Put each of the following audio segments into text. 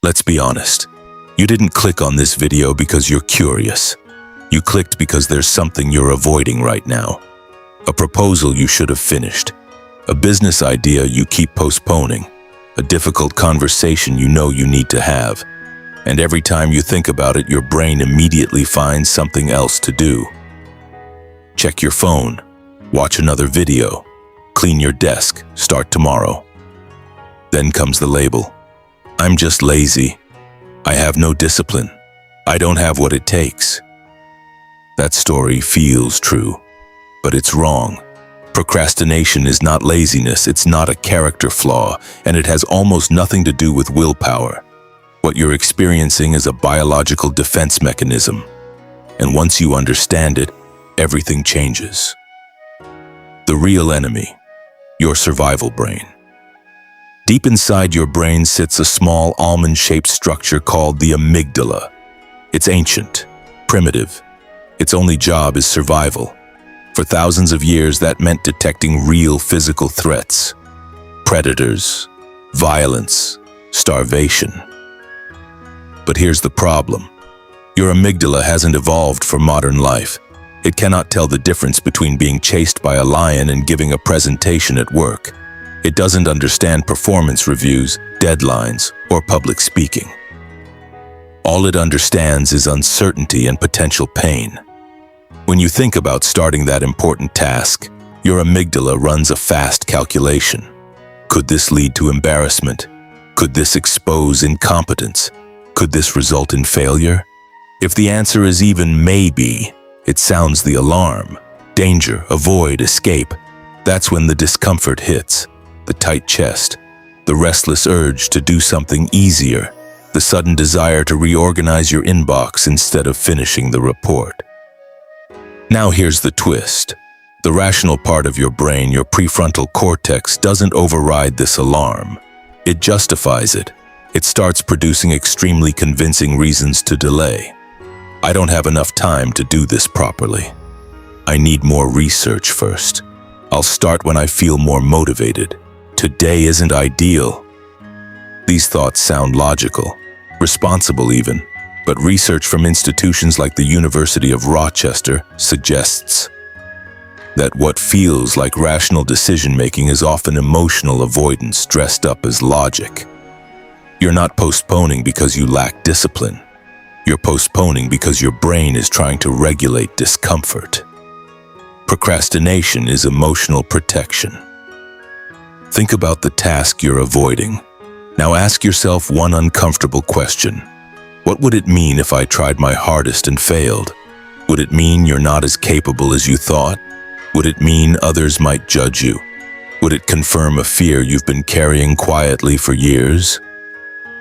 Let's be honest. You didn't click on this video because you're curious. You clicked because there's something you're avoiding right now. A proposal you should have finished. A business idea you keep postponing. A difficult conversation you know you need to have. And every time you think about it, your brain immediately finds something else to do. Check your phone. Watch another video. Clean your desk. Start tomorrow. Then comes the label. I'm just lazy. I have no discipline. I don't have what it takes. That story feels true, but it's wrong. Procrastination is not laziness, it's not a character flaw, and it has almost nothing to do with willpower. What you're experiencing is a biological defense mechanism, and once you understand it, everything changes. The real enemy, your survival brain. Deep inside your brain sits a small almond-shaped structure called the amygdala. It's ancient, primitive. Its only job is survival. For thousands of years, that meant detecting real physical threats. Predators, violence, starvation. But here's the problem. Your amygdala hasn't evolved for modern life. It cannot tell the difference between being chased by a lion and giving a presentation at work. It doesn't understand performance reviews, deadlines, or public speaking. All it understands is uncertainty and potential pain. When you think about starting that important task, your amygdala runs a fast calculation. Could this lead to embarrassment? Could this expose incompetence? Could this result in failure? If the answer is even maybe, it sounds the alarm. Danger, avoid, escape. That's when the discomfort hits. The tight chest, the restless urge to do something easier, the sudden desire to reorganize your inbox instead of finishing the report. Now here's the twist. The rational part of your brain, your prefrontal cortex, doesn't override this alarm. It justifies it. It starts producing extremely convincing reasons to delay. I don't have enough time to do this properly. I need more research first. I'll start when I feel more motivated. Today isn't ideal. These thoughts sound logical, responsible even, but research from institutions like the University of Rochester suggests that what feels like rational decision-making is often emotional avoidance dressed up as logic. You're not postponing because you lack discipline. You're postponing because your brain is trying to regulate discomfort. Procrastination is emotional protection. Think about the task you're avoiding. Now ask yourself one uncomfortable question. What would it mean if I tried my hardest and failed? Would it mean you're not as capable as you thought? Would it mean others might judge you? Would it confirm a fear you've been carrying quietly for years?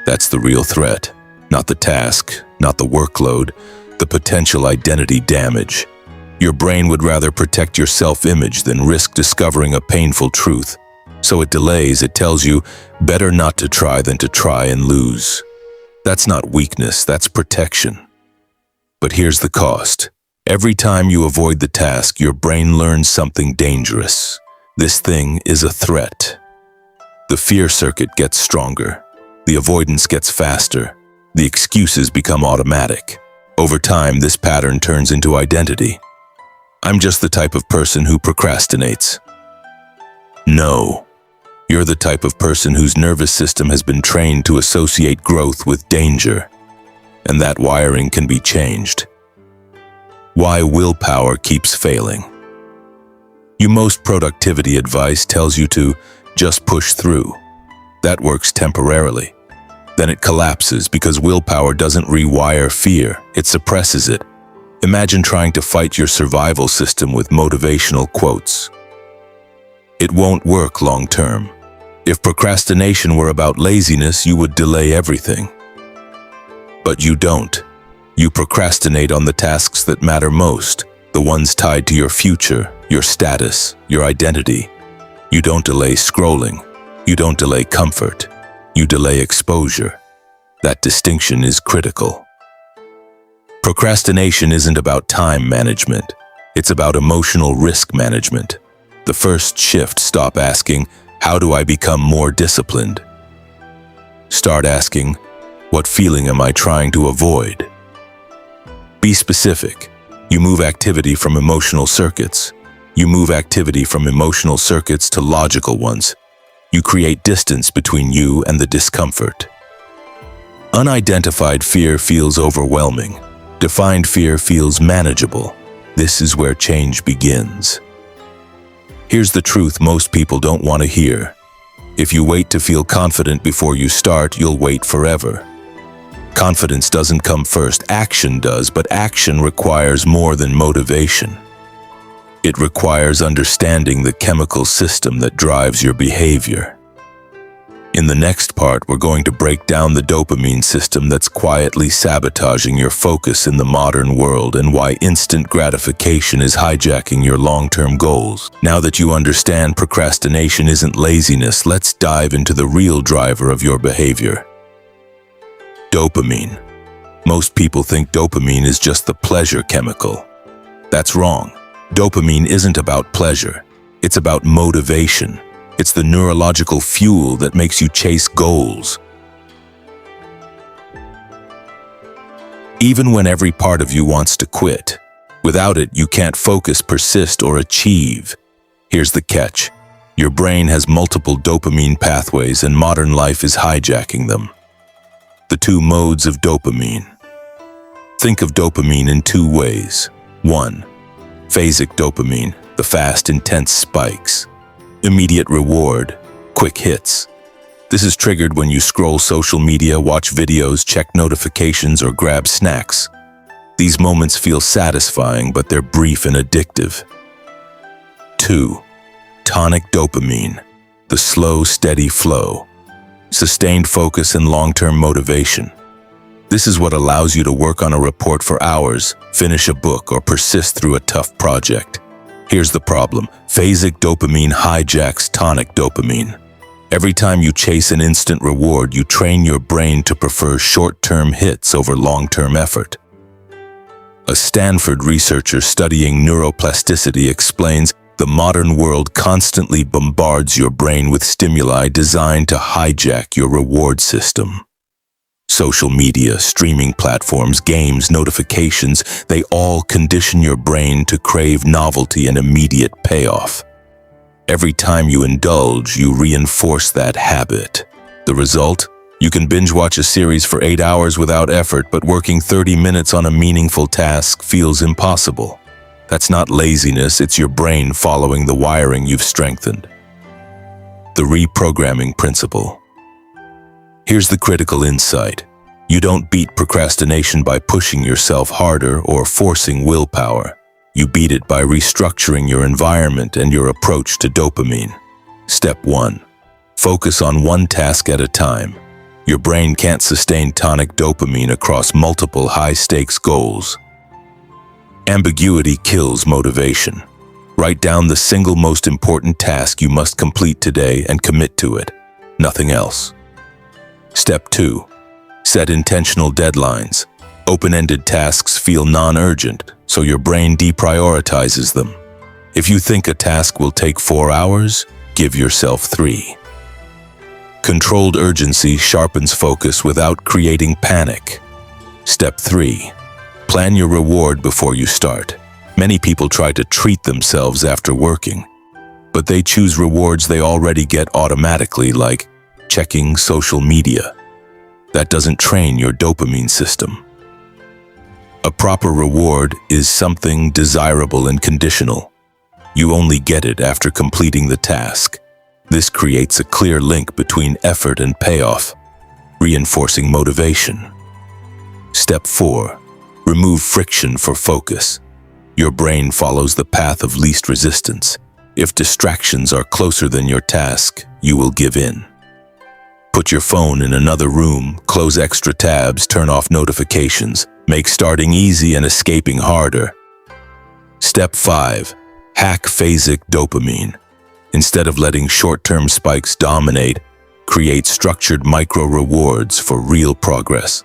That's the real threat, not the task, not the workload, the potential identity damage. Your brain would rather protect your self-image than risk discovering a painful truth. So it delays, it tells you, better not to try than to try and lose. That's not weakness, that's protection. But here's the cost. Every time you avoid the task, your brain learns something dangerous. This thing is a threat. The fear circuit gets stronger. The avoidance gets faster. The excuses become automatic. Over time, this pattern turns into identity. I'm just the type of person who procrastinates. No. You're the type of person whose nervous system has been trained to associate growth with danger, and that wiring can be changed. Why willpower keeps failing. Most productivity advice tells you to just push through. That works temporarily. Then it collapses because willpower doesn't rewire fear, it suppresses it. Imagine trying to fight your survival system with motivational quotes. It won't work long term. If procrastination were about laziness, you would delay everything. But you don't. You procrastinate on the tasks that matter most, the ones tied to your future, your status, your identity. You don't delay scrolling. You don't delay comfort. You delay exposure. That distinction is critical. Procrastination isn't about time management. It's about emotional risk management. The first shift, stop asking, how do I become more disciplined? Start asking, What feeling am I trying to avoid? Be specific. You move activity from emotional circuits. You move activity from emotional circuits to logical ones. You create distance between you and the discomfort. Unidentified fear feels overwhelming. Defined fear feels manageable. This is where change begins. Here's the truth most people don't want to hear. If you wait to feel confident before you start, you'll wait forever. Confidence doesn't come first, action does, but action requires more than motivation. It requires understanding the chemical system that drives your behavior. In the next part, we're going to break down the dopamine system that's quietly sabotaging your focus in the modern world and why instant gratification is hijacking your long-term goals. Now that you understand procrastination isn't laziness, let's dive into the real driver of your behavior. Dopamine. Most people think dopamine is just the pleasure chemical. That's wrong. Dopamine isn't about pleasure. It's about motivation. It's the neurological fuel that makes you chase goals. Even when every part of you wants to quit. Without it, you can't focus, persist, or achieve. Here's the catch. Your brain has multiple dopamine pathways and modern life is hijacking them. The two modes of dopamine. Think of dopamine in two ways. 1. Phasic dopamine, the fast, intense spikes. Immediate reward, quick hits. This is triggered when you scroll social media, watch videos, check notifications, or grab snacks. These moments feel satisfying, but they're brief and addictive. 2. Tonic dopamine, the slow, steady flow. Sustained focus and long-term motivation. This is what allows you to work on a report for hours, finish a book, or persist through a tough project. Here's the problem. Phasic dopamine hijacks tonic dopamine. Every time you chase an instant reward, you train your brain to prefer short-term hits over long-term effort. A Stanford researcher studying neuroplasticity explains the modern world constantly bombards your brain with stimuli designed to hijack your reward system. Social media, streaming platforms, games, notifications, they all condition your brain to crave novelty and immediate payoff. Every time you indulge, you reinforce that habit. The result? You can binge watch a series for 8 hours without effort, but working 30 minutes on a meaningful task feels impossible. That's not laziness, it's your brain following the wiring you've strengthened. The reprogramming principle. Here's the critical insight. You don't beat procrastination by pushing yourself harder or forcing willpower. You beat it by restructuring your environment and your approach to dopamine. Step 1. Focus on one task at a time. Your brain can't sustain tonic dopamine across multiple high-stakes goals. Ambiguity kills motivation. Write down the single most important task you must complete today and commit to it. Nothing else. Step 2. Set intentional deadlines. Open-ended tasks feel non-urgent, so your brain deprioritizes them. If you think a task will take 4 hours, give yourself 3. Controlled urgency sharpens focus without creating panic. Step 3. Plan your reward before you start. Many people try to treat themselves after working, but they choose rewards they already get automatically, like checking social media. That doesn't train your dopamine system. A proper reward is something desirable and conditional. You only get it after completing the task. This creates a clear link between effort and payoff, reinforcing motivation. Step 4. Remove friction for focus. Your brain follows the path of least resistance. If distractions are closer than your task, you will give in. Put your phone in another room, close extra tabs, turn off notifications. Make starting easy and escaping harder. Step 5. Hack phasic dopamine. Instead of letting short-term spikes dominate, create structured micro-rewards for real progress.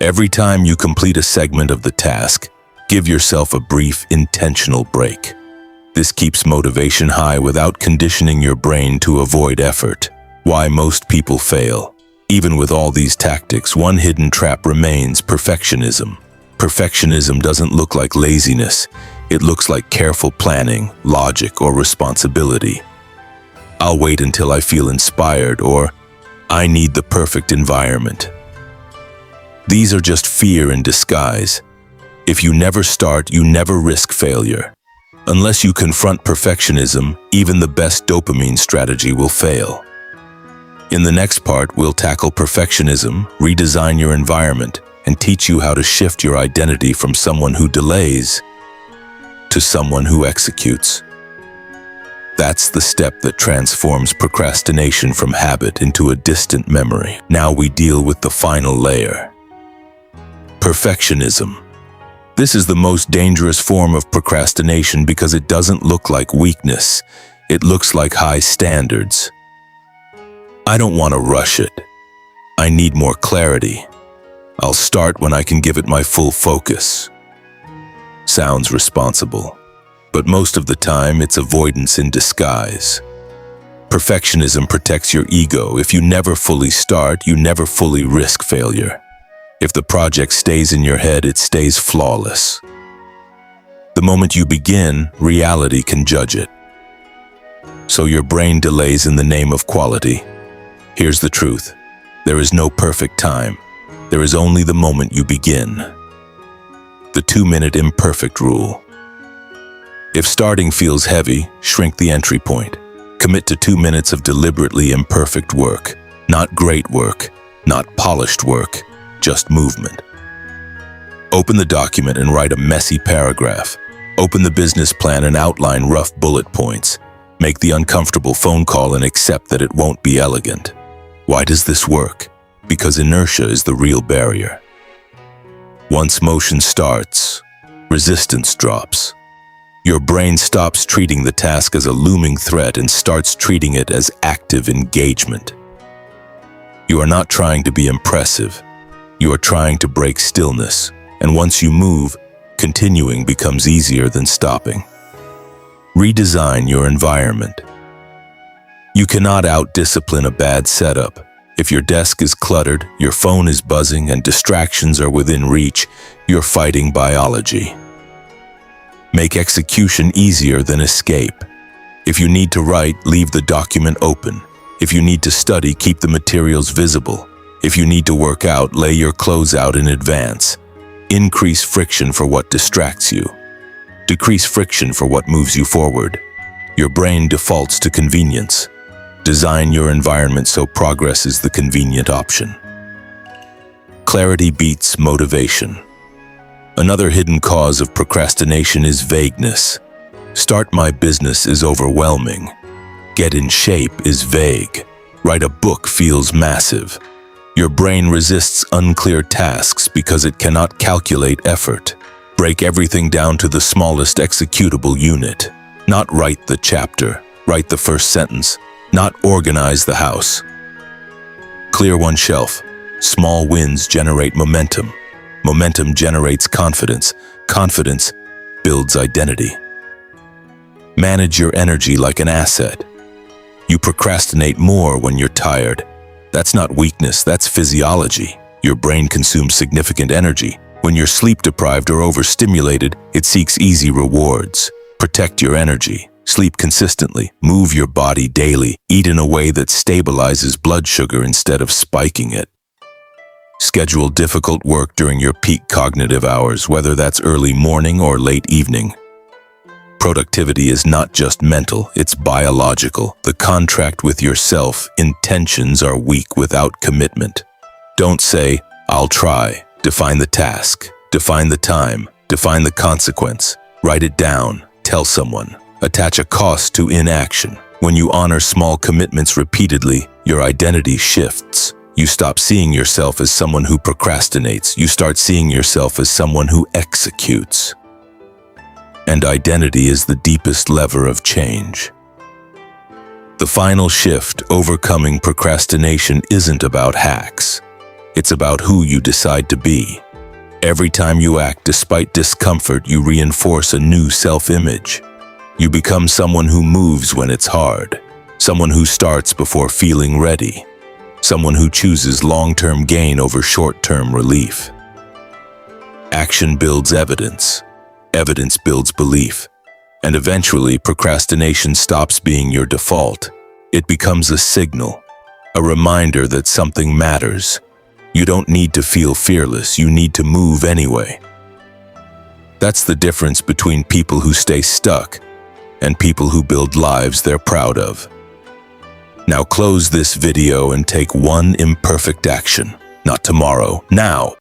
Every time you complete a segment of the task, give yourself a brief, intentional break. This keeps motivation high without conditioning your brain to avoid effort. Why most people fail. Even with all these tactics, one hidden trap remains: perfectionism. Perfectionism doesn't look like laziness. It looks like careful planning, logic, or responsibility. I'll wait until I feel inspired, or I need the perfect environment. These are just fear in disguise. If you never start, you never risk failure. Unless you confront perfectionism, even the best dopamine strategy will fail. In the next part, we'll tackle perfectionism, redesign your environment, and teach you how to shift your identity from someone who delays to someone who executes. That's the step that transforms procrastination from habit into a distant memory. Now we deal with the final layer: perfectionism. This is the most dangerous form of procrastination because it doesn't look like weakness. It looks like high standards. I don't want to rush it. I need more clarity. I'll start when I can give it my full focus. Sounds responsible, but most of the time it's avoidance in disguise. Perfectionism protects your ego. If you never fully start, you never fully risk failure. If the project stays in your head, it stays flawless. The moment you begin, reality can judge it. So your brain delays in the name of quality. Here's the truth: there is no perfect time. There is only the moment you begin. The 2-minute imperfect rule. If starting feels heavy, shrink the entry point. Commit to 2 minutes of deliberately imperfect work. Not great work, not polished work, just movement. Open the document and write a messy paragraph. Open the business plan and outline rough bullet points. Make the uncomfortable phone call and accept that it won't be elegant. Why does this work? Because inertia is the real barrier. Once motion starts, resistance drops. Your brain stops treating the task as a looming threat and starts treating it as active engagement. You are not trying to be impressive. You are trying to break stillness, and once you move, continuing becomes easier than stopping. Redesign your environment. You cannot out-discipline a bad setup. If your desk is cluttered, your phone is buzzing, and distractions are within reach, you're fighting biology. Make execution easier than escape. If you need to write, leave the document open. If you need to study, keep the materials visible. If you need to work out, lay your clothes out in advance. Increase friction for what distracts you. Decrease friction for what moves you forward. Your brain defaults to convenience. Design your environment so progress is the convenient option. Clarity beats motivation. Another hidden cause of procrastination is vagueness. Start my business is overwhelming. Get in shape is vague. Write a book feels massive. Your brain resists unclear tasks because it cannot calculate effort. Break everything down to the smallest executable unit. Not write the chapter, write the first sentence. Not organize the house. Clear one shelf. Small wins generate momentum. Momentum generates confidence. Confidence builds identity. Manage your energy like an asset. You procrastinate more when you're tired. That's not weakness, that's physiology. Your brain consumes significant energy. When you're sleep-deprived or overstimulated, it seeks easy rewards. Protect your energy. Sleep consistently, move your body daily, eat in a way that stabilizes blood sugar instead of spiking it. Schedule difficult work during your peak cognitive hours, whether that's early morning or late evening. Productivity is not just mental, it's biological. The contract with yourself, intentions are weak without commitment. Don't say, I'll try. Define the task, define the time, define the consequence. Write it down, tell someone. Attach a cost to inaction. When you honor small commitments repeatedly, your identity shifts. You stop seeing yourself as someone who procrastinates. You start seeing yourself as someone who executes. And identity is the deepest lever of change. The final shift, overcoming procrastination, isn't about hacks. It's about who you decide to be. Every time you act despite discomfort, you reinforce a new self-image. You become someone who moves when it's hard, someone who starts before feeling ready, someone who chooses long-term gain over short-term relief. Action builds evidence. Evidence builds belief. And eventually, procrastination stops being your default. It becomes a signal, a reminder that something matters. You don't need to feel fearless, you need to move anyway. That's the difference between people who stay stuck and people who build lives they're proud of. Now close this video and take one imperfect action. Not tomorrow, now.